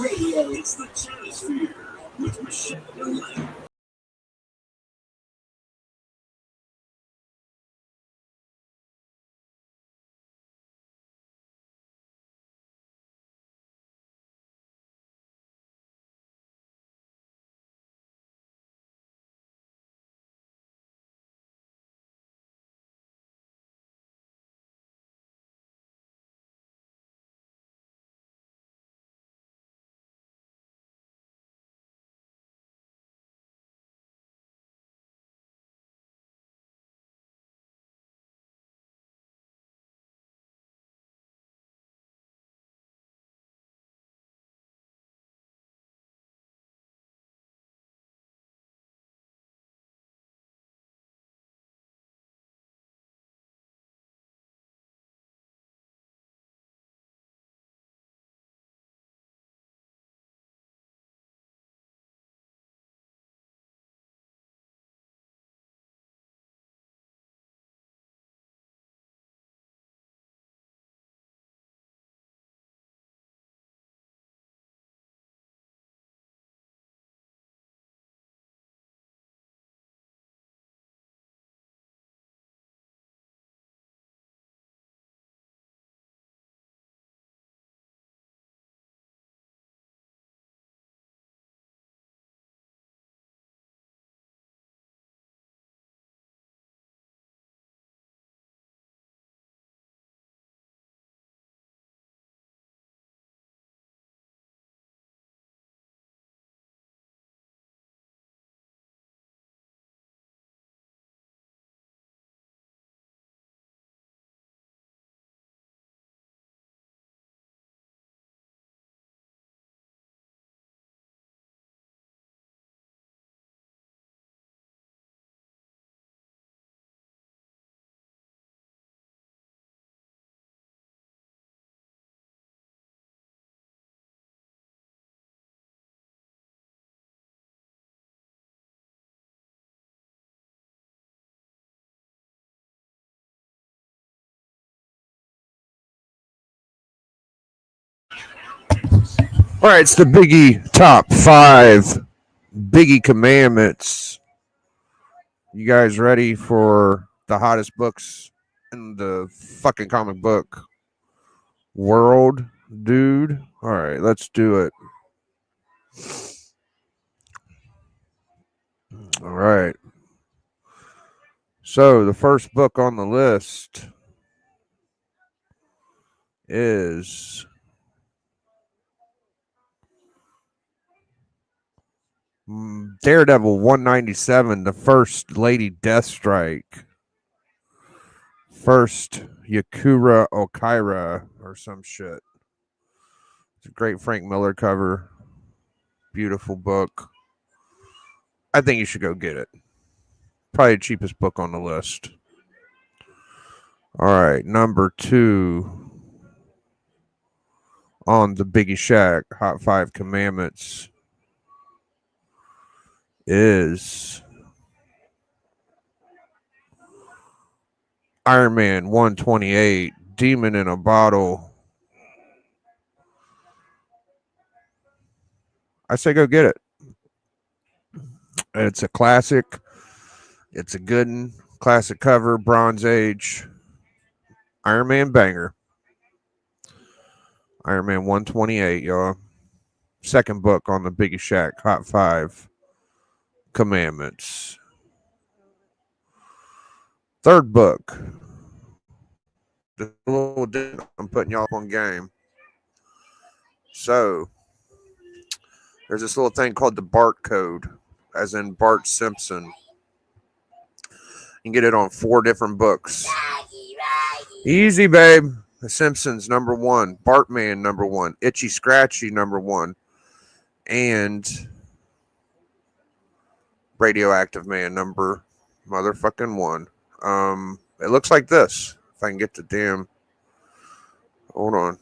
It's the Chinosphere with Michelle and Len. All right, it's the Biggie top five Biggie commandments. You guys ready for the hottest books in the fucking comic book world, dude? All right, let's do it. All right. So the first book on the list is Daredevil 197, the first Lady Deathstrike. First Yakura Okaira or some shit. It's a great Frank Miller cover. Beautiful book. I think you should go get it. Probably the cheapest book on the list. All right, number 2 on the Biggie Shack Hot 5 Commandments is Iron Man 128, Demon in a Bottle. I say go get it. It's a classic. It's a good one. Classic cover, Bronze Age. Iron Man banger. Iron Man 128, y'all. Second book on the Biggie Shack Hot 5 Commandments. Third book. Just a little different. I'm putting y'all on game. So, there's this little thing called the Bart Code, as in Bart Simpson. You can get it on 4 different books. Easy, babe. The Simpsons, number 1. Bartman, number 1. Itchy Scratchy, number 1. And Radioactive Man, number motherfucking 1. It looks like this. If I can get the damn... Hold on.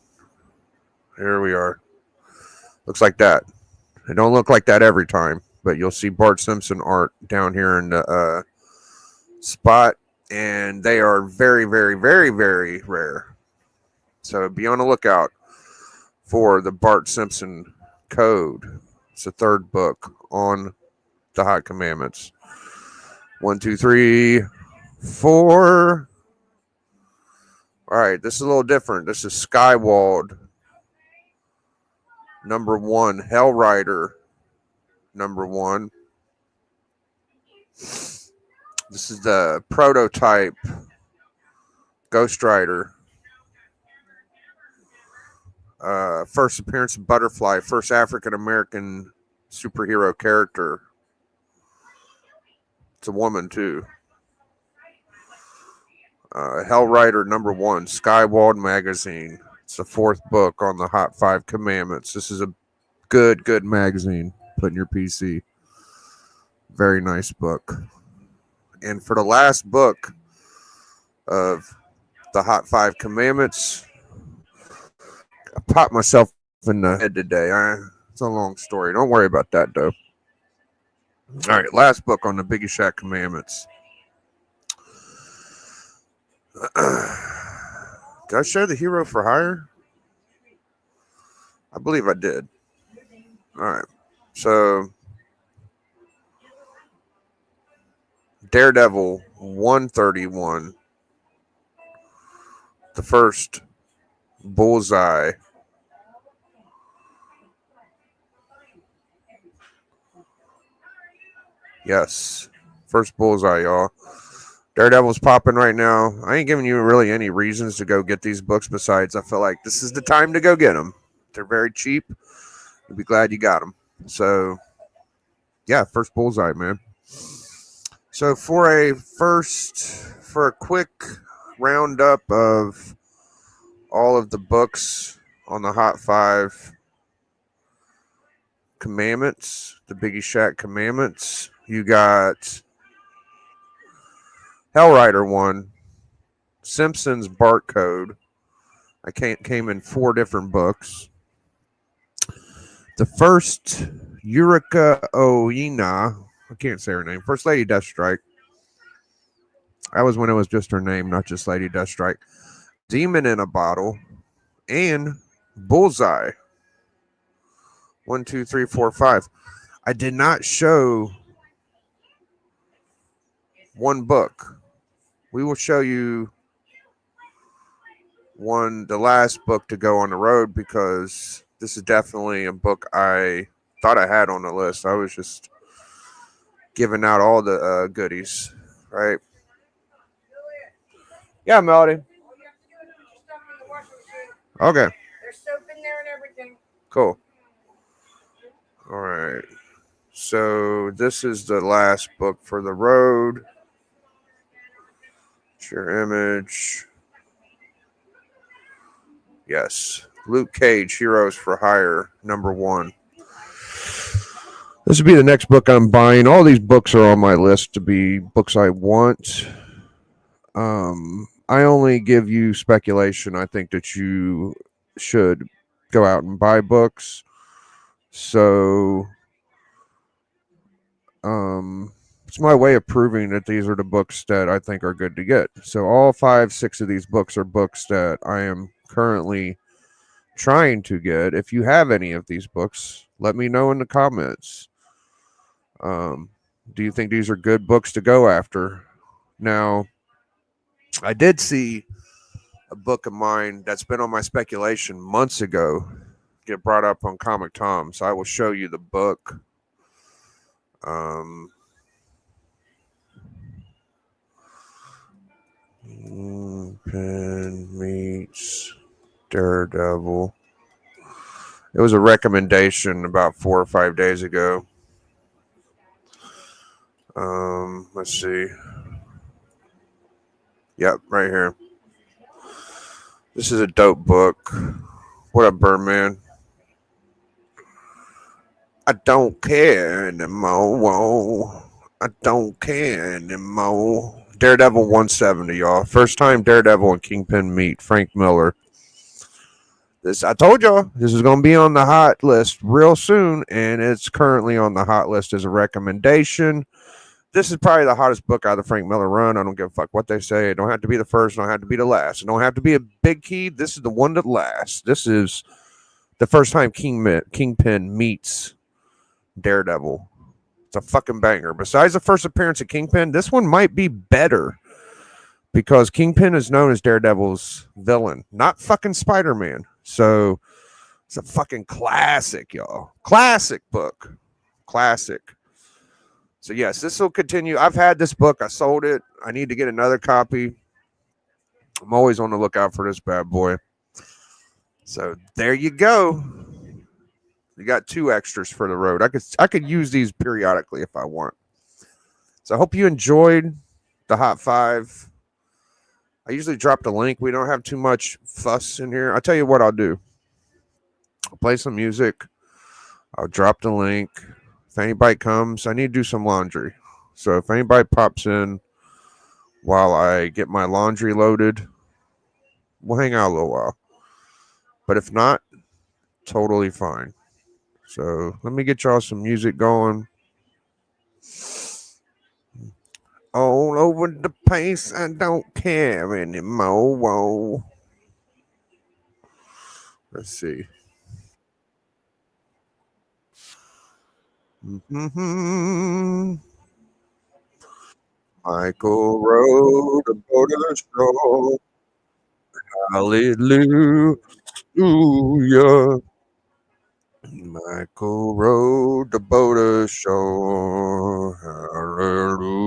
Here we are. Looks like that. It don't look like that every time, but you'll see Bart Simpson art down here in the spot, and they are very, very, very, very rare. So be on the lookout for the Bart Simpson Code. It's the third book on the Hot Commandments. 1, 2, 3, 4. All right, this is a little different. This is Skywald, number 1. Hell Rider, number 1. This is the prototype Ghost Rider. First appearance of Butterfly, first African American superhero character. It's a woman too. Hell Rider number 1, Skywald magazine. It's the 4th book on the Hot 5 Commandments. This is a good magazine. Put in your PC. Very nice book. And for the last book of the Hot 5 Commandments, I popped myself in the head today. It's a long story. Don't worry about that, though. All right, last book on the Biggie Shack Commandments. Did I show the Hero for Hire? I believe I did. All right. So, Daredevil 131. The first Bullseye. Yes. First Bullseye, y'all. Daredevil's popping right now. I ain't giving you really any reasons to go get these books besides I feel like this is the time to go get them. They're very cheap. You'll be glad you got them. So, yeah, first Bullseye, man. So for a quick roundup of all of the books on the Hot 5 Commandments, the Biggie Shack Commandments, you got Hell Rider 1, Simpsons Barcode. Came in 4 different books. The first Eureka Oina, I can't say her name. First Lady Deathstrike. That was when it was just her name, not just Lady Deathstrike. Demon in a Bottle, and Bullseye. 1, 2, 3, 4, 5. I did not show one book. We will show you the last book to go on the road because this is definitely a book I thought I had on the list. I was just giving out all the goodies, right? Yeah, Melody. Okay. There's soap in there and everything. Cool. All right. So this is the last book for the road. Share image. Yes. Luke Cage, Heroes for Hire, number 1. This would be the next book I'm buying. All these books are on my list to be books I want. I only give you speculation. I think that you should go out and buy books. So, it's my way of proving that these are the books that I think are good to get. So all 5, 6 of these books are books that I am currently trying to get. If you have any of these books, let me know in the comments. Do you think these are good books to go after? Now, I did see a book of mine that's been on my speculation months ago get brought up on Comic Tom, so I will show you the book. Pen meets Daredevil. It was a recommendation about 4 or 5 days ago. Let's see. Yep, right here. This is a dope book. What up, Birdman? I don't care anymore. Whoa. I don't care anymore. Daredevil 170, y'all. First time Daredevil and Kingpin meet. Frank Miller. I told y'all this is going to be on the hot list real soon, and it's currently on the hot list as a recommendation. This is probably the hottest book out of the Frank Miller run. I don't give a fuck what they say. It don't have to be the first. It don't have to be the last. It don't have to be a big key. This is the one that lasts. This is the first time Kingpin meets Daredevil. It's a fucking banger. Besides the first appearance of Kingpin, this one might be better because Kingpin is known as Daredevil's villain, not fucking Spider Man. So it's a fucking classic, y'all. Classic book. Classic. So yes, this will continue. I've had this book. I sold it. I need to get another copy. I'm always on the lookout for this bad boy. So there you go. You got two extras for the road. I could use these periodically if I want. So I hope you enjoyed the Hot Five. I usually drop the link. We don't have too much fuss in here. I'll tell you what I'll do. I'll play some music. I'll drop the link. If anybody comes, I need to do some laundry. So if anybody pops in while I get my laundry loaded, we'll hang out a little while. But if not, totally fine. So let me get y'all some music going. All over the place, I don't care anymore. Whoa. Let's see. Mm-hmm. Michael rode a boat of the show. Hallelujah. Michael rode the boat ashore. Hallelujah.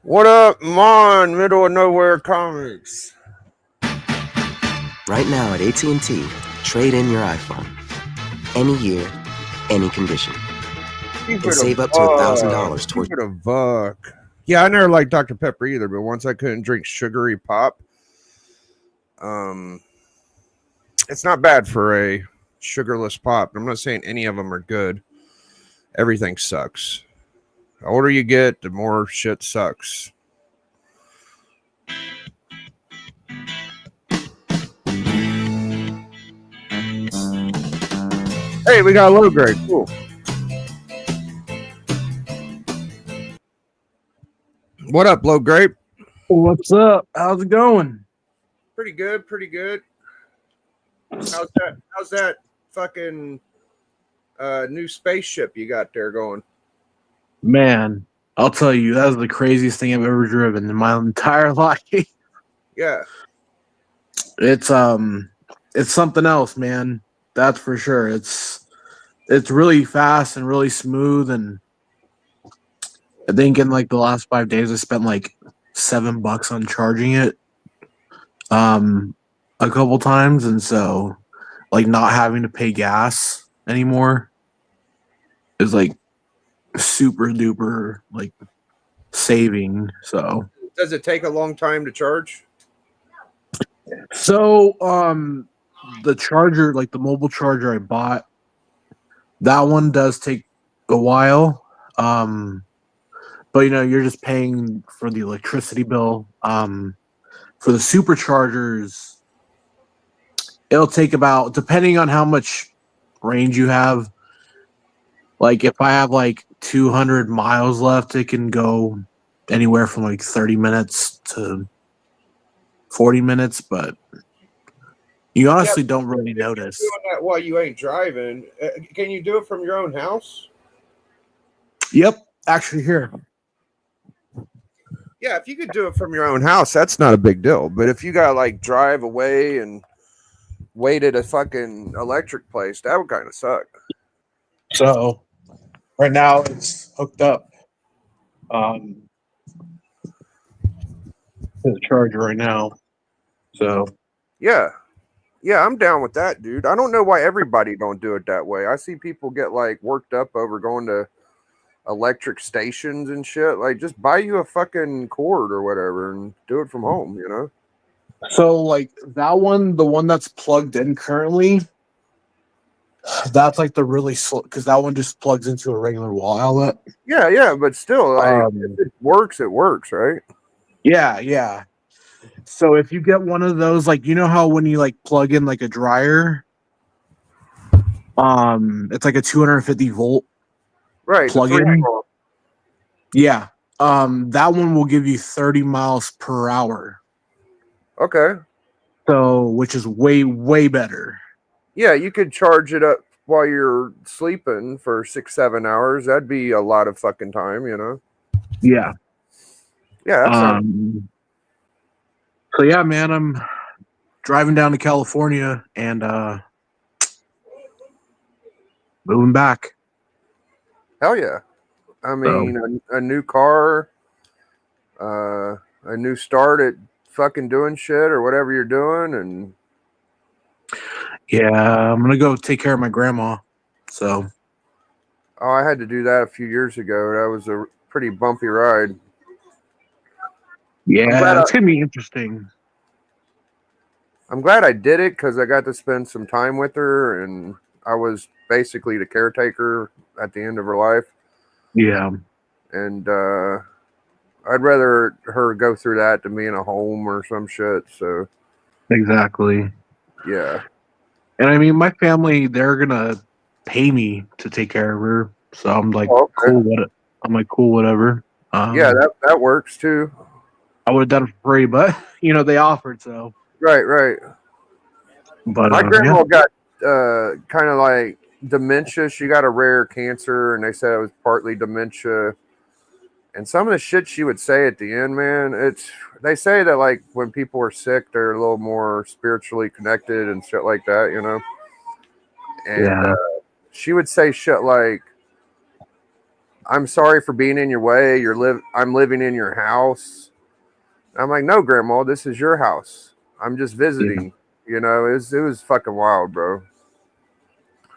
What up, Mon? Middle of Nowhere Comics. Right now at AT&T, trade in your iPhone. Any year, any condition. Keep And it save a up to $1,000 Keep toward... it a buck. Yeah, I never liked Dr. Pepper either, but once I couldn't drink sugary pop, it's not bad for a sugarless pop. I'm not saying any of them are good. Everything sucks. The older you get, the more shit sucks. Hey, we got a low grade. Cool. What up, low grade? What's up? How's it going? Pretty good, pretty good. How's that fucking new spaceship you got there going? Man, I'll tell you, that was the craziest thing I've ever driven in my entire life. Yeah. It's something else, man. That's for sure. It's really fast and really smooth, and I think in like the last 5 days I spent like $7 on charging it a couple times, and so like not having to pay gas anymore is like super duper like saving. So Does it take a long time to charge? So, the charger, like the mobile charger I bought, that one does take a while. But you're just paying for the electricity bill. For the superchargers, it'll take about, depending on how much range you have. Like if I have like 200 miles left, it can go anywhere from like 30 minutes to 40 minutes, but you honestly don't really notice. Doing that while you ain't driving, can you do it from your own house? Yep, actually here. Yeah, if you could do it from your own house, that's not a big deal. But if you gotta like drive away and wait at a fucking electric place, that would kind of suck. So right now it's hooked up to the charger right now. So Yeah, I'm down with that, dude. I don't know why everybody don't do it that way. I see people get like worked up over going to electric stations and shit. Like, just buy you a fucking cord or whatever and do it from home, you know? So like that one, the one that's plugged in currently, that's like the really slow, because that one just plugs into a regular wall outlet. Yeah, but still, like, if it works, right? Yeah. So if you get one of those, like how when you like plug in like a dryer, it's like a 250 volt Right. plug-in. Yeah. That one will give you 30 miles per hour. Okay. So, which is way, way better. Yeah, you could charge it up while you're sleeping for 6-7 hours. That'd be a lot of fucking time, you know? Yeah. Yeah, that sounds... So yeah, man, I'm driving down to California and moving back. Hell yeah. I mean, a new car, a new start at fucking doing shit or whatever you're doing, and yeah, I'm gonna go take care of my grandma. So I had to do that a few years ago. That was a pretty bumpy ride. Yeah, it's gonna be interesting. I'm glad I did it because I got to spend some time with her, and I was basically the caretaker at the end of her life. Yeah. And I'd rather her go through that than be in a home or some shit. So exactly. Yeah. And I mean, my family, they're gonna pay me to take care of her. So I'm like, cool. I'm like, cool, whatever. Yeah, that works too. I would have done it for free, but they offered, so right. But my grandma got kind of like dementia. She got a rare cancer, and they said it was partly dementia. And some of the shit she would say at the end, man, they say that like when people are sick, they're a little more spiritually connected and shit like that, you know. And she would say shit like, I'm sorry for being in your way. I'm living in your house. I'm like, no, Grandma, this is your house. I'm just visiting. You know, it was fucking wild, bro.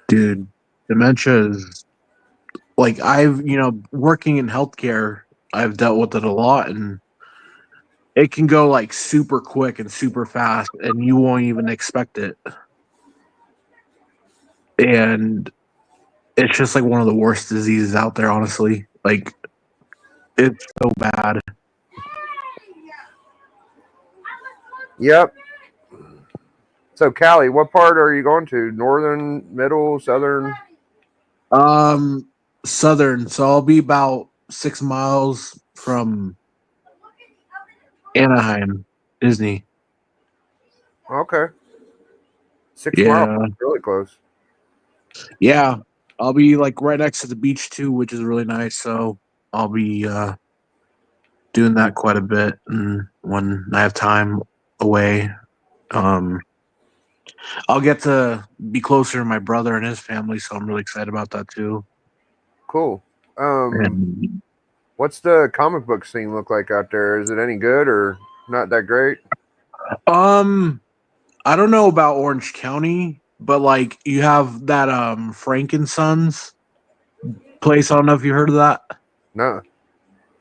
Dude, dementia is like working in healthcare, I've dealt with it a lot, and it can go like super quick and super fast, and you won't even expect it. And it's just like one of the worst diseases out there, honestly. Like, it's so bad. Yep. So, Callie, what part are you going to? Northern, middle, southern? Southern. So I'll be about 6 miles from Anaheim, Disney. Okay. 6 miles. Yeah. Really close. Yeah. I'll be like right next to the beach too, which is really nice. So I'll be doing that quite a bit, and when I have time away, um I'll get to be closer to my brother and his family, so I'm really excited about that too. Cool. And What's the comic book scene look like out there? Is it any good or not that great? I don't know about Orange County, but like you have that Frankensons place. I don't know if you heard of that. No.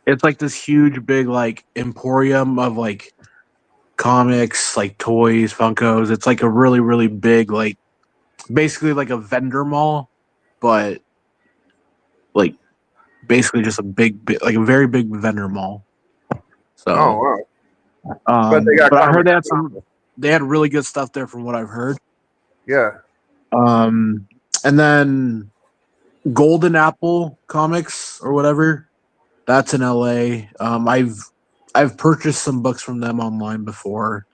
It's like this huge big like emporium of like comics, like toys, Funkos. It's like a really, really big, like basically like a vendor mall, but like basically just a like a very big vendor mall. Oh, So wow. But they got but I heard comics. they had really good stuff there from what I've heard. Yeah. And then Golden Apple Comics or whatever. That's in LA. I've purchased some books from them online before.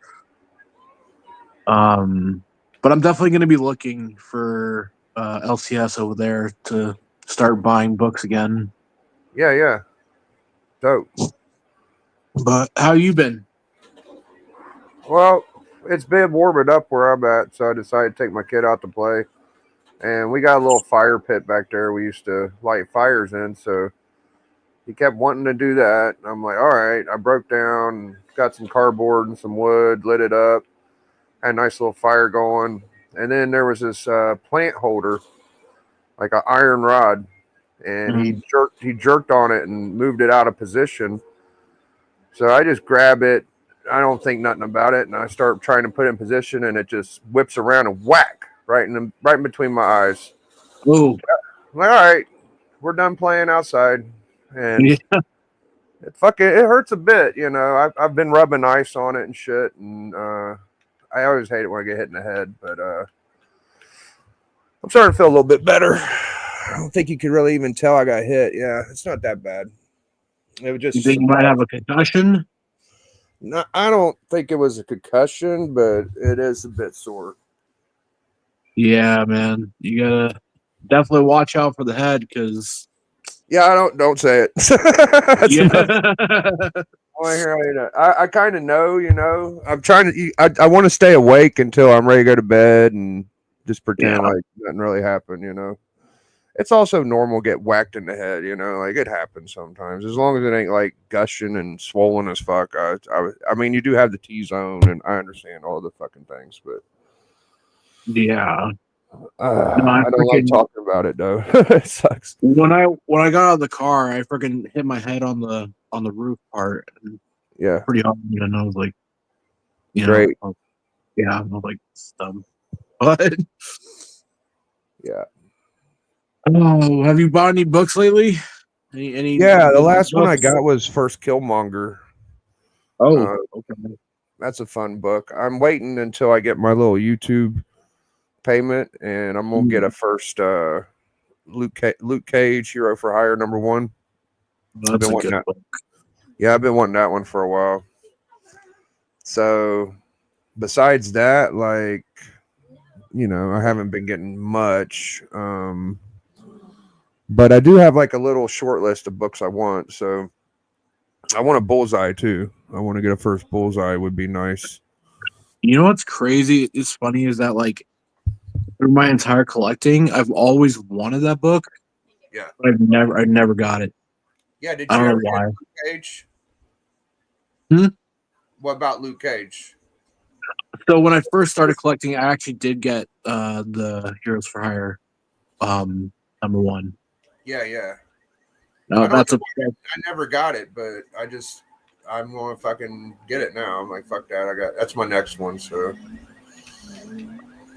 But I'm definitely going to be looking for LCS over there to start buying books again. Yeah, yeah. Dope. But how you been? Well, it's been warming up where I'm at, so I decided to take my kid out to play. And we got a little fire pit back there we used to light fires in, so he kept wanting to do that. I'm like, all right. I broke down, got some cardboard and some wood, lit it up, had a nice little fire going. And then there was this plant holder, like an iron rod, and he jerked on it and moved it out of position. So I just grab it. I don't think nothing about it, and I start trying to put it in position, and it just whips around and whack right in between my eyes. Oh, I'm like, all right, we're done playing outside, and yeah. it hurts a bit, you know. I've been rubbing ice on it and shit, and I always hate it when I get hit in the head, but I'm starting to feel a little bit better. I don't think you could really even tell I got hit. Yeah, it's not that bad. It was just. You think you might have a concussion? No, I don't think it was a concussion, but it is a bit sore. Yeah, man. You gotta definitely watch out for the head because. Yeah, don't say it. I kind of know, you know. I'm trying to. I want to stay awake until I'm ready to go to bed and just pretend like nothing really happened. You know. It's also normal to get whacked in the head. You know, like it happens sometimes. As long as it ain't like gushing and swollen as fuck. I mean, you do have the T zone, and I understand all the fucking things, but yeah. I don't like talking about it though. It sucks. When I got out of the car, I freaking hit my head on the roof part. Yeah, pretty hard, and I was like, great. Yeah, I was like, dumb. But yeah. Oh, have you bought any books lately? Any? Yeah, the last one I got was First Killmonger. Oh, okay. That's a fun book. I'm waiting until I get my little YouTube payment, and I'm gonna get a first Luke Cage Hero for Hire #1. That's a good book. Yeah, I've been wanting that one for a while. So, besides that, like, you know, I haven't been getting much. But I do have like a little short list of books I want. So, I want a Bullseye too. I want to get a first Bullseye. Would be nice. You know what's crazy? It's funny is that like through my entire collecting, I've always wanted that book, Yeah. But I never got it. Yeah. Did I you don't ever know get why. Luke Cage? Hmm? What about Luke Cage? So when I first started collecting, I actually did get the Heroes for Hire number one. Yeah, yeah. No, I don't. that's a I never got it, but I'm going to fucking get it now. I'm like, fuck that. That's my next one. So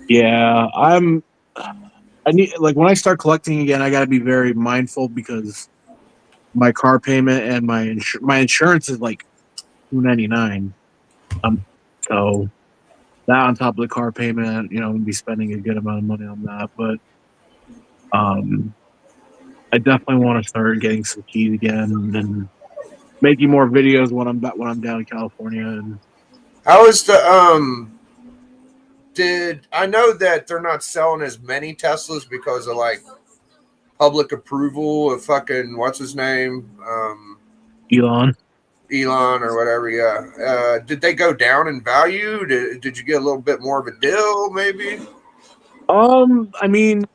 yeah. I need like when I start collecting again, I got to be very mindful because my car payment and my insurance is like $299. So that on top of the car payment, I'm gonna be spending a good amount of money on that. But um, I definitely want to start getting some keys again and making more videos when I'm down in California. And how is the? Did I know that they're not selling as many Teslas because of like public approval of fucking what's his name, Elon. Elon or whatever? Yeah. Did they go down in value? Did you get a little bit more of a deal? Maybe. I mean,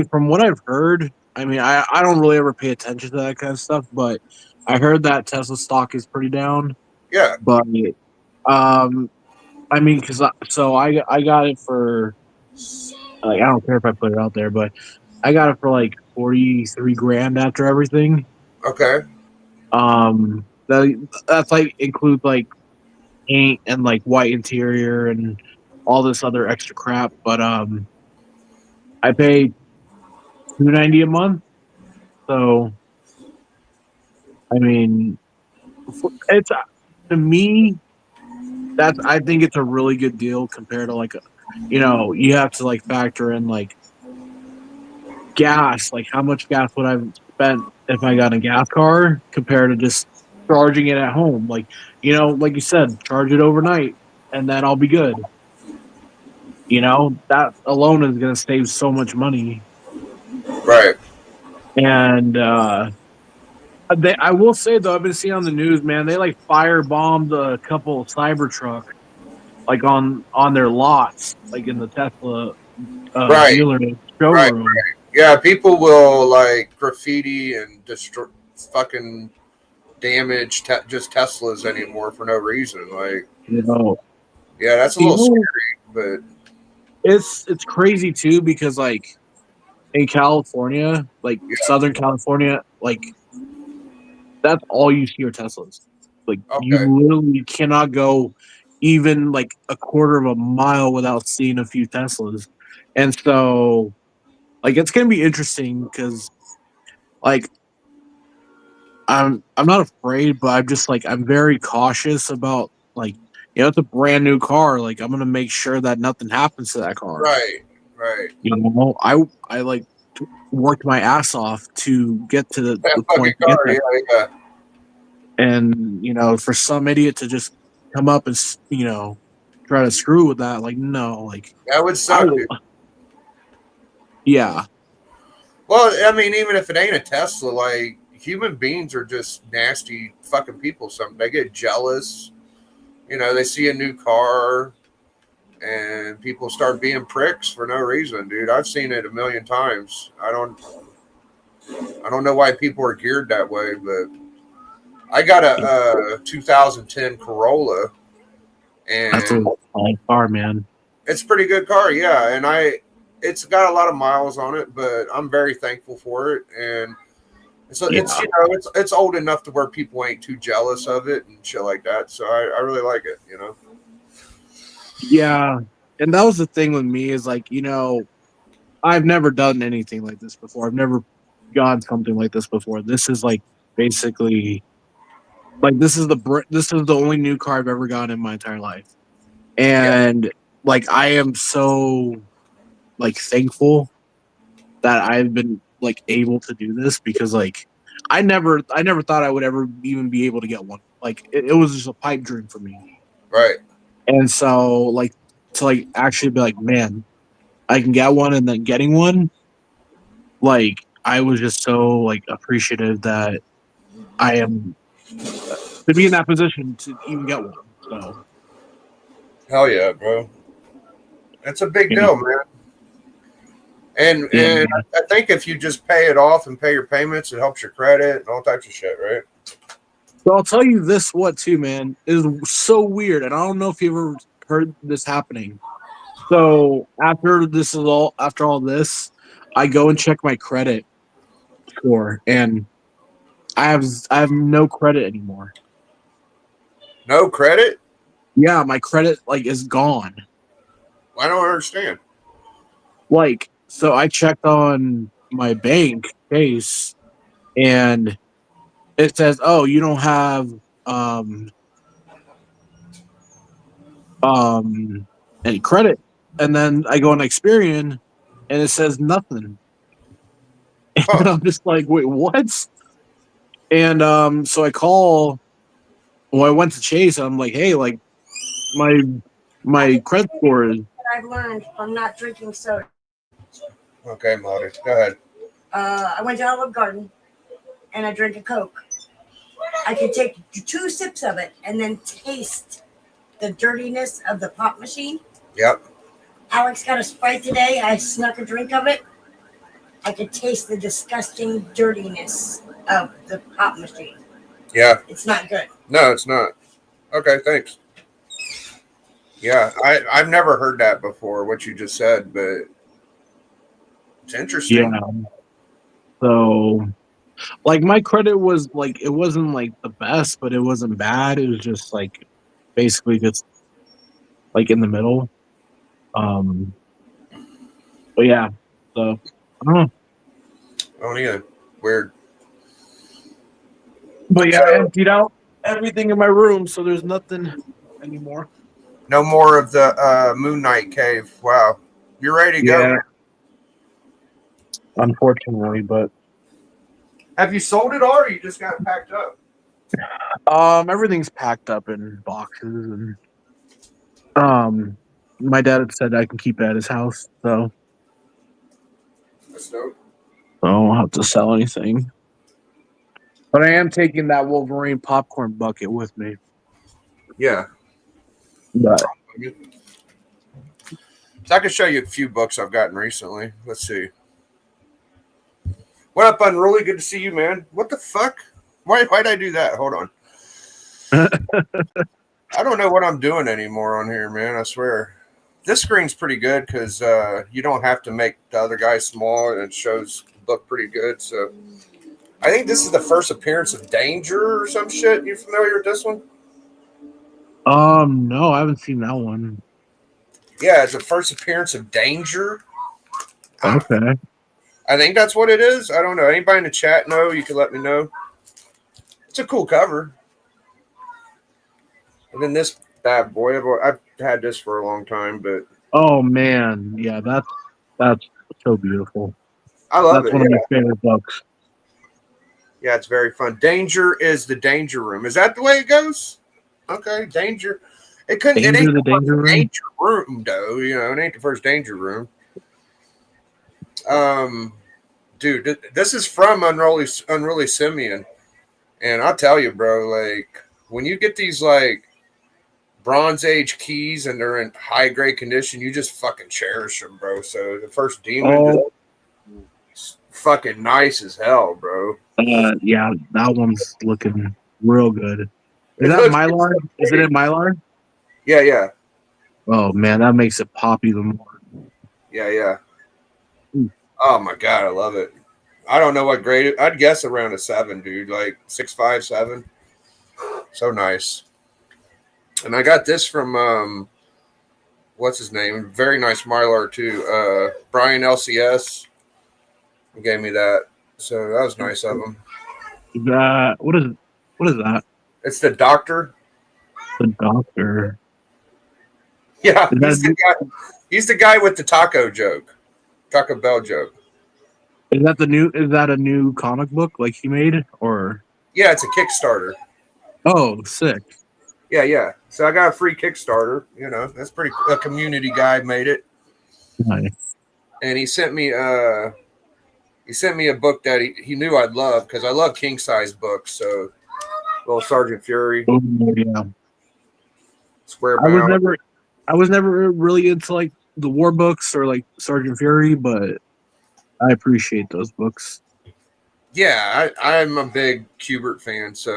from what I've heard, I don't really ever pay attention to that kind of stuff, but I heard that Tesla stock is pretty down. Yeah. But um, I got it for like I don't care if I put it out there, but I got it for like 43 grand after everything. Okay. That's like include like paint and like white interior and all this other extra crap. But I pay $290 a month. So I mean, it's to me that's I think it's a really good deal compared to like you have to like factor in like gas, like how much gas would I spent if I got a gas car compared to just charging it at home. Like like you said, charge it overnight and then I'll be good. That alone is going to save so much money. Right. And I will say though, I've been seeing on the news, man, they like firebombed a couple of Cybertruck like on their lots, like in the Tesla Right. dealer Right. showroom. Yeah. People will like graffiti and destroy fucking damage just Teslas anymore for no reason. Like, You know, yeah, that's a you little know, scary, but it's crazy too because like in California, like yeah. Southern California, like that's all you see are Teslas. Like you Okay. literally cannot go even like a quarter of a mile without seeing a few Teslas. And so like it's gonna be interesting because like I'm not afraid, but I'm just like I'm very cautious about like it's a brand new car. Like I'm gonna make sure that nothing happens to that car. Right. Right. I like worked my ass off to get to That the fucking point to get car. that. Yeah. Yeah. And for some idiot to just come up and try to screw with that, like no, like That would I suck, will, dude. yeah, Well, I mean, even if it ain't a Tesla, like human beings are just nasty fucking people. Some they get jealous. They see a new car and people start being pricks for no reason, dude. I've seen it a million times. I don't know why people are geared that way, but I got a 2010 Corolla, that's a and fine car, man. it's a pretty good car, yeah. And it's got a lot of miles on it, but I'm very thankful for it. And so it's Yeah, it's old enough to where people ain't too jealous of it and shit like that. So I really like it. yeah, and that was the thing with me is like I've never done anything like this before. I've never gotten something like this before. This is like basically like this is the only new car I've ever gotten in my entire life, Yeah, and like I am so like thankful that I've been like able to do this because like I never thought I would ever even be able to get one. Like it was just a pipe dream for me. right. And so like to like actually be like, man, I can get one and then getting one, like I was just so like appreciative that I am to be in that position to even get one. So Hell yeah, bro. It's a big you know, deal, man. And Yeah. and I think if you just pay it off and pay your payments, it helps your credit and all types of shit, right? So I'll tell you this, what too, man, is so weird, and I don't know if you ever heard this happening. So after all this, I go and check my credit score, and I have no credit anymore. No credit? Yeah, my credit like is gone. I don't understand. Like, so I checked on my bank case, and it says, "Oh, you don't have um any credit." And then I go on Experian, and it says nothing. And Huh. I'm just like, "Wait, what?" And so I call. Well, I went to Chase, and I'm like, "Hey, like my I my can credit tell score you is." what I've learned from not drinking soda. Okay, Marty. Go ahead. I went to Olive Garden and I drank a Coke. I could take 2 sips of it and then taste the dirtiness of the pop machine. Yep. Alex got a Sprite today. I snuck a drink of it. I could taste the disgusting dirtiness of the pop machine. Yeah. It's not good. No, it's not. Okay, thanks. Yeah, I've never heard that before, what you just said, but it's interesting. Yeah. So, like, my credit was like, it wasn't like the best, but it wasn't bad. It was just like basically just like in the middle. Um, but yeah. So I don't know. Oh, yeah. Weird. But yeah, I So, emptied out everything in my room, so there's nothing anymore. no more of the Moon Knight cave. Wow. You're ready to go. Yeah, unfortunately, but Have you sold it all or you just got it packed up? everything's packed up in boxes, and my dad had said I can keep it at his house, so That's dope. I don't have to sell anything. But I am taking that Wolverine popcorn bucket with me. Yeah. But So I can show you a few books I've gotten recently. Let's see. What up, Unruly? Good to see you, man. Why'd I do that? Hold on. I don't know what I'm doing anymore on here, man. I swear. This screen's pretty good because you don't have to make the other guy small, and it shows the book pretty good. So I think this is the first appearance of Danger or some shit. You familiar with this one? no, I haven't seen that one. Yeah, it's the first appearance of Danger. Okay. I think that's what it is. I don't know. Anybody in the chat know? You can let me know. It's a cool cover. And then this bad boy, I've had this for a long time, but Oh man, yeah, that's so beautiful. I love That's it. one of Yeah. my favorite books. Yeah, it's very fun. Danger is the danger room. Is that the way it goes? Okay, danger. It couldn't. It Danger, ain't the the first Danger Room. danger room, though. You know, it ain't the first danger room. Dude, this is from Unruly Simeon, and I'll tell you, bro. Like when you get these like Bronze Age keys and they're in high grade condition, you just fucking cherish them, bro. So the first demon, Oh, just fucking nice as hell, bro. yeah, that one's looking real good. Is It that looks Mylar? so Is it in Mylar? Yeah, yeah, Oh man, that makes it pop even more. yeah. Mm. Oh my god, I love it. I don't know what grade. I'd guess around a 7, dude. Like 6.5, 7. So nice. And I got this from what's his name? Very nice Mylar too. Brian LCS gave me that. So that was nice of him. What is that? It's the doctor. The Doctor. Yeah, Is he's the that guy. He's the guy with the taco joke, Taco Bell joke. is that the new? Is that a new comic book like he made or? Yeah, it's a Kickstarter. Oh, sick. Yeah. So I got a free Kickstarter. You know, that's pretty. A community guy made it, Nice. and he sent me a book that he knew I'd love because I love king size books. So little Sergeant Fury, Oh, yeah. square I was bound. never really into like the war books or like Sergeant Fury, but I appreciate those books. Yeah, I'm a big Kubert fan, so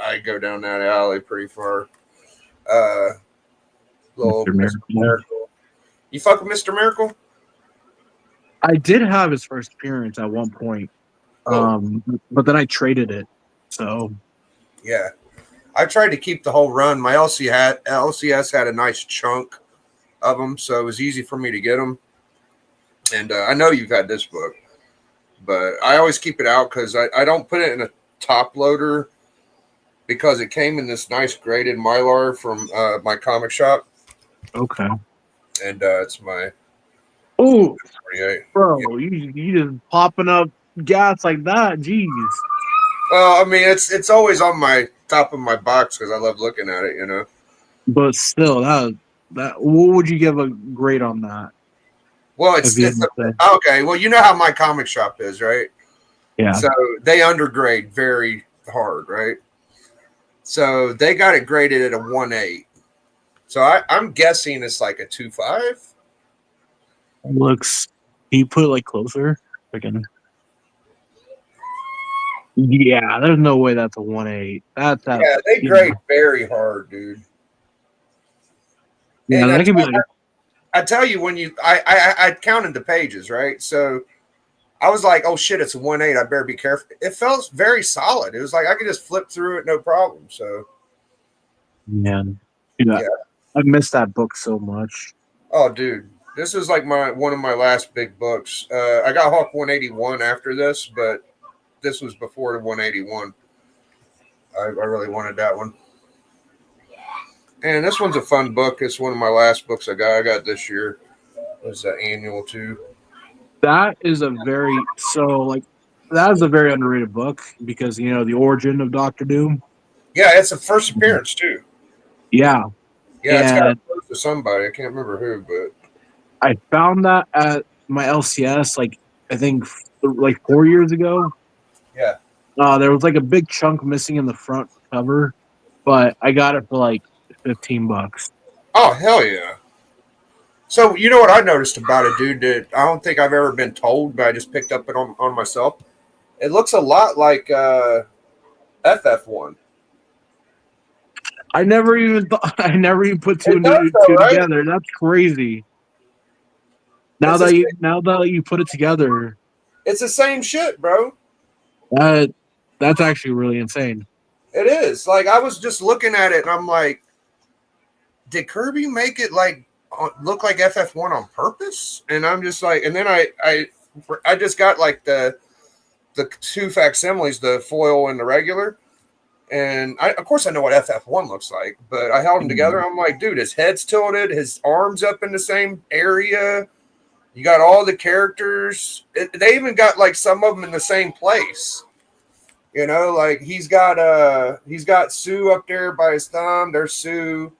I go down that alley pretty far. Uh, little Mr. Mr. Miracle. Miracle. You fuck with Mr. Miracle? I did have his first appearance at one point, Oh, but then I traded it. So yeah. I tried to keep the whole run. My LCS had a nice chunk of them, so it was easy for me to get them. And I know you've had this book, but I always keep it out because I don't put it in a top loader because it came in this nice graded Mylar from my comic shop, okay. and it's my Oh, 48. bro, Yeah. you just popping up gas like that? Jeez. Well, I mean, it's always on my top of my box because I love looking at it, you know. But still, that what would you give a grade on that? Well, If you had to say, okay. Well, you know how my comic shop is, right? yeah, So they undergrade very hard, right? So they got it graded at a 1.8. So I'm guessing it's like a 2.5. looks. Can you put it like closer? Again. Yeah, there's no way that's a 1.8. That's that. Yeah, they Yeah, grade very hard, dude. yeah, And that could be like. I tell you when I counted the pages, right? So I was like, oh shit, it's a 1.8. I better be careful. It felt very solid. It was like I could just flip through it, no problem. So Man, yeah, yeah. I missed that book so much. Oh, dude, this is like one of my last big books. I got Hawk 181 after this, but this was before the 181. I really wanted that one. And this one's a fun book. It's one of my last books I got. I got this year. It was the annual too. That is a very that is a very underrated book because the origin of Doctor Doom. Yeah, it's a first appearance too. Yeah, Yeah, it's got a and first to somebody. I can't remember who, but I found that at my LCS like I think like 4 years ago. yeah. There was like a big chunk missing in the front cover, but I got it for like $15. Oh hell yeah. So you know what I noticed about it, dude? That I don't think I've ever been told, but I just picked up it on myself. It looks a lot like FF1. I never even thought, I never even put two It and does though, two right? together. That's crazy. It's the, Now that you put it together, it's the same shit, bro. that that's actually really insane. It is. Like I was just looking at it and I'm like, did Kirby make it like look like FF1 on purpose? And I'm just like, and then I just got like the two facsimiles, the foil and the regular. And of course, I know what FF1 looks like, but I held them together. I'm like, dude, his head's tilted, his arms up in the same area. You got all the characters. They even got like some of them in the same place. You know, like he's got Sue up there by his thumb. There's Sue.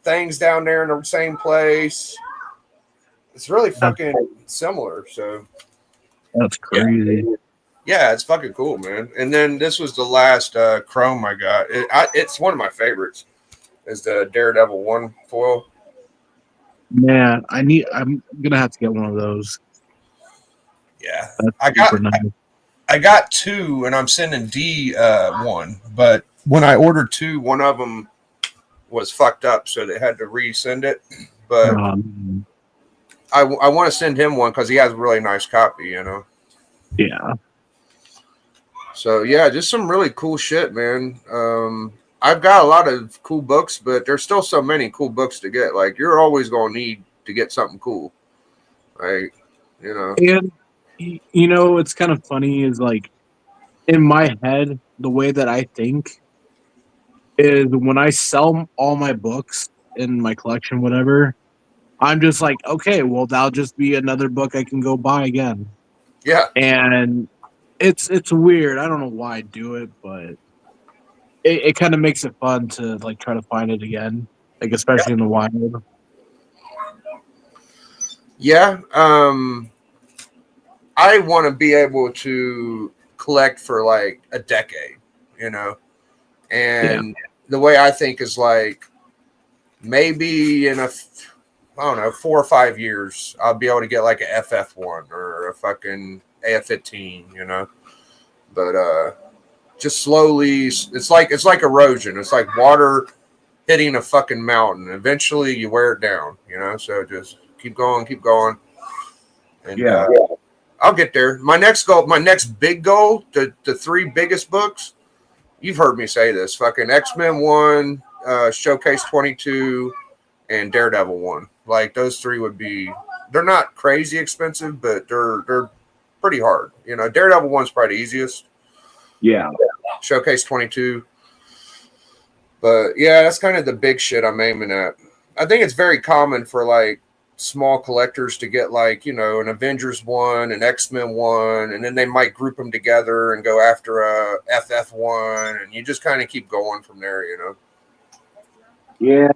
Things down there in the same place. It's really fucking similar. So That's yeah. crazy. Yeah, it's fucking cool, man. And then this was the last Chrome I got. It's one of my favorites. Is the Daredevil 1 foil. Man, I'm gonna have to get one of those. Yeah, That's super nice. I got two, and I'm sending D one. But when I ordered two, one of them was fucked up, so they had to resend it. But I want to send him one because he has a really nice copy, you know. Yeah. So yeah, just some really cool shit, man. I've got a lot of cool books, but there's still so many cool books to get. Like you're always gonna need to get something cool, right? You know. And it's kind of funny is like in my head, the way that I think is when I sell all my books in my collection, whatever, I'm just like, okay, well, that'll just be another book I can go buy again. Yeah. And it's weird. I don't know why I do it, but it kind of makes it fun to like try to find it again, like especially in the wild. Yeah. I want to be able to collect for like a decade, you know, and the way I think is like maybe I don't know, 4 or 5 years, I'll be able to get like a FF1 or a fucking AF15, you know. But just slowly, it's like erosion. It's like water hitting a fucking mountain. Eventually, you wear it down, you know. So just keep going, and Yeah. I'll get there. My next goal, my next big goal, the 3 biggest books. You've heard me say this: fucking X-Men 1, Showcase 22, and Daredevil 1. Like those 3 would be. They're not crazy expensive, but they're pretty hard. You know, Daredevil 1's probably the easiest. Yeah. Showcase 22. But yeah, that's kind of the big shit I'm aiming at. I think it's very common for like small collectors to get like, you know, an Avengers 1, an X-Men 1, and then they might group them together and go after a FF1, and you just kind of keep going from there, you know. Yeah,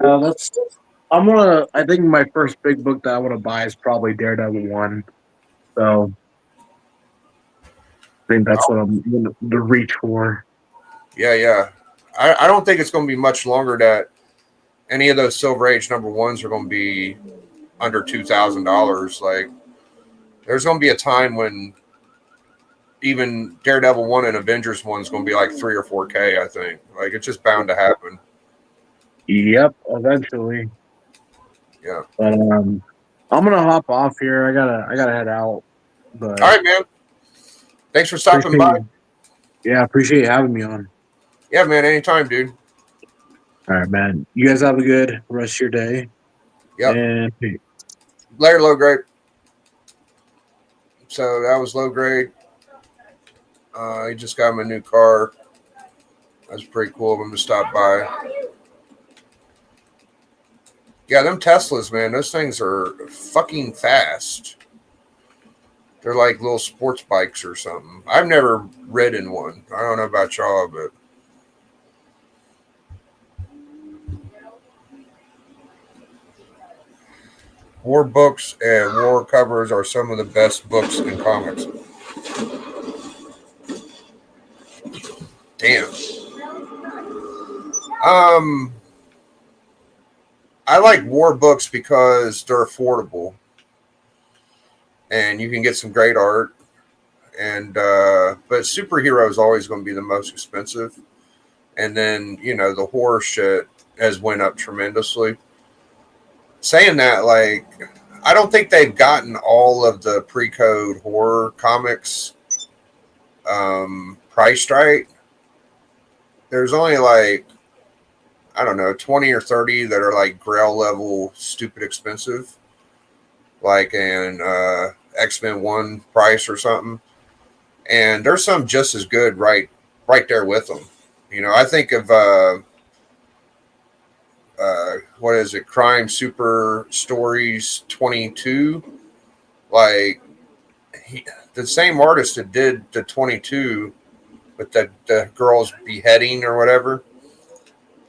I think my first big book that I want to buy is probably Daredevil 1. So I think that's what I'm going to reach for. Yeah. I don't think it's going to be much longer that any of those Silver Age #1s are going to be under $2,000. Like, there's going to be a time when even Daredevil 1 and Avengers 1 is going to be like 3 or 4K, I think. Like, it's just bound to happen. Yep, eventually. Yeah. But I'm gonna hop off here. I gotta head out. But All right, man. Thanks for stopping by. Appreciate you having me on. Yeah, man. Anytime, dude. All right, man. You guys have a good rest of your day. Yep. And peace. Later, low grade. So that was low grade. He just got him a new car. That's pretty cool of him to stop by. Yeah, them Teslas, man, those things are fucking fast. They're like little sports bikes or something. I've never ridden one. I don't know about y'all, but war books and war covers are some of the best books in comics. Damn. I like war books because they're affordable and you can get some great art. And but superhero is always going to be the most expensive. And then, you know, the horror shit has went up tremendously. Saying that, like, I don't think they've gotten all of the pre-code horror comics priced right. There's only like, I don't know, 20 or 30 that are like Grail level stupid expensive, like an X-Men 1 price or something. And there's some just as good right there with them. You know, I think of what is it, Crime Super Stories 22. Like, the same artist that did the 22 with the girl's beheading or whatever,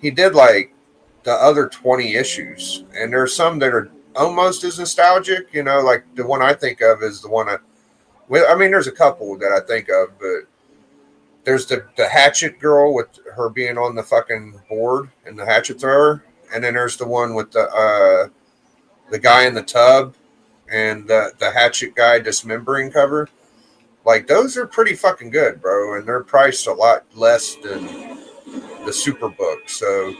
he did like the other 20 issues. And there's some that are almost as nostalgic, you know, like the one I think of is the one I mean, there's a couple that I think of, but there's the hatchet girl with her being on the fucking board and the hatchet thrower. And then there's the one with the guy in the tub and the hatchet guy dismembering cover. Like, those are pretty fucking good, bro. And they're priced a lot less than the super book. So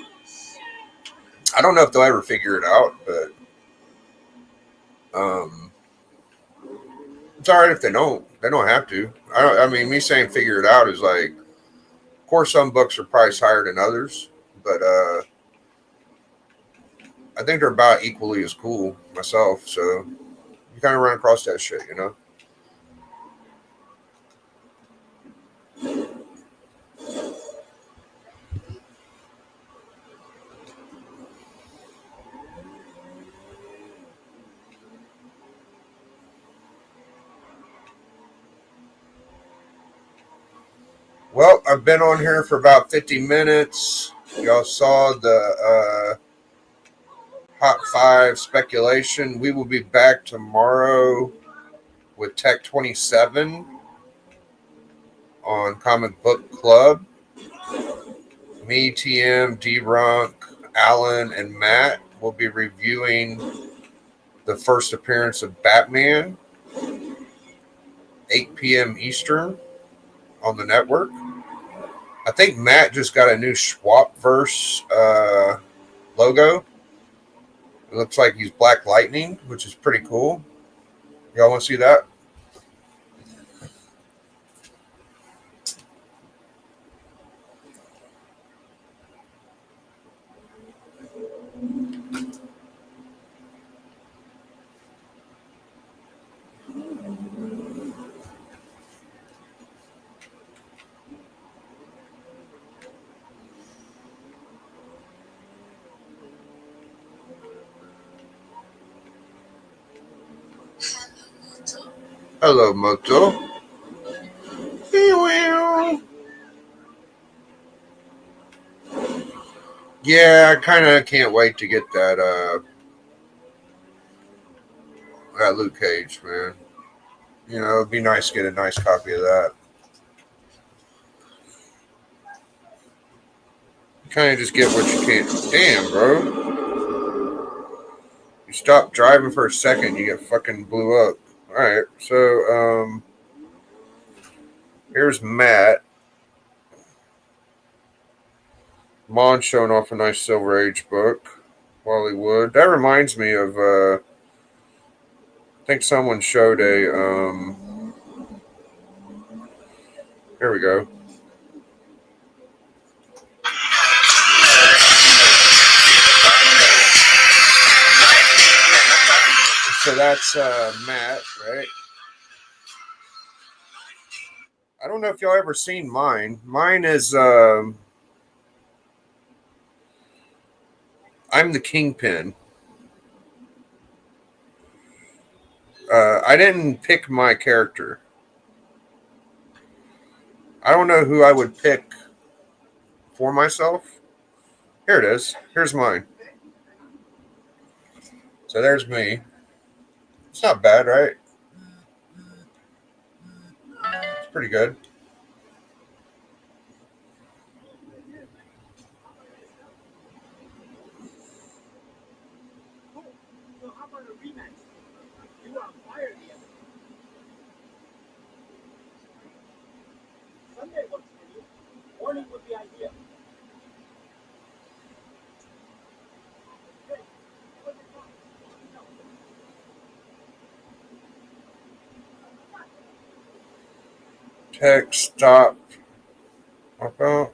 I don't know if they'll ever figure it out, but it's all right if they don't. They don't have to. I mean, me saying figure it out is like, of course, some books are priced higher than others, but I think they're about equally as cool myself. So you kind of run across that shit, you know? Well, I've been on here for about 50 minutes. Y'all saw the Hot 5 speculation. We will be back tomorrow with Tech 27 on Comic Book Club. Me, TM, D-Runk, Alan, and Matt will be reviewing the first appearance of Batman, 8 p.m. Eastern on the network. I think Matt just got a new Swapverse logo. It looks like he's Black Lightning, which is pretty cool. Y'all want to see that? Hello, Moto. Yeah, I kind of can't wait to get that Luke Cage, man. You know, it'd be nice to get a nice copy of that. You kind of just get what you can. Damn, bro. You stop driving for a second, you get fucking blew up. All right, so here's Matt. Mon showing off a nice Silver Age book. Wally Wood. That reminds me of I think someone showed a here we go. So that's Matt, right? I don't know if y'all ever seen mine. Mine is I'm the Kingpin. I didn't pick my character. I don't know who I would pick for myself. Here it is. Here's mine. So there's me. It's not bad, right? It's pretty good. Text stop. Okay.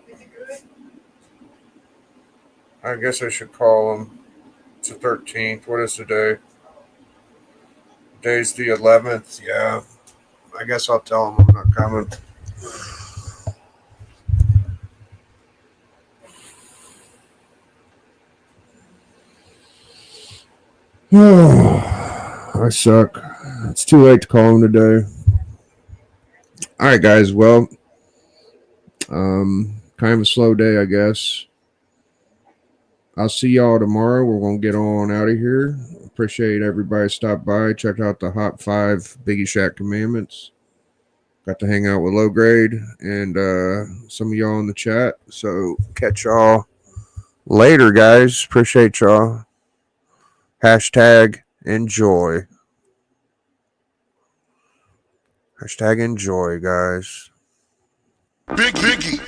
I guess I should call him. It's the 13th. What is the day? Today's the 11th. Yeah. I guess I'll tell him I'm not coming. I suck. It's too late to call him today. All right, guys. Well, kind of a slow day, I guess. I'll see y'all tomorrow. We're going to get on out of here. Appreciate everybody stop by. Check out the Hot 5 Biggie Shack Commandments. Got to hang out with Low Grade and some of y'all in the chat. So catch y'all later, guys. Appreciate y'all. Hashtag enjoy. Hashtag enjoy, guys. Biggie.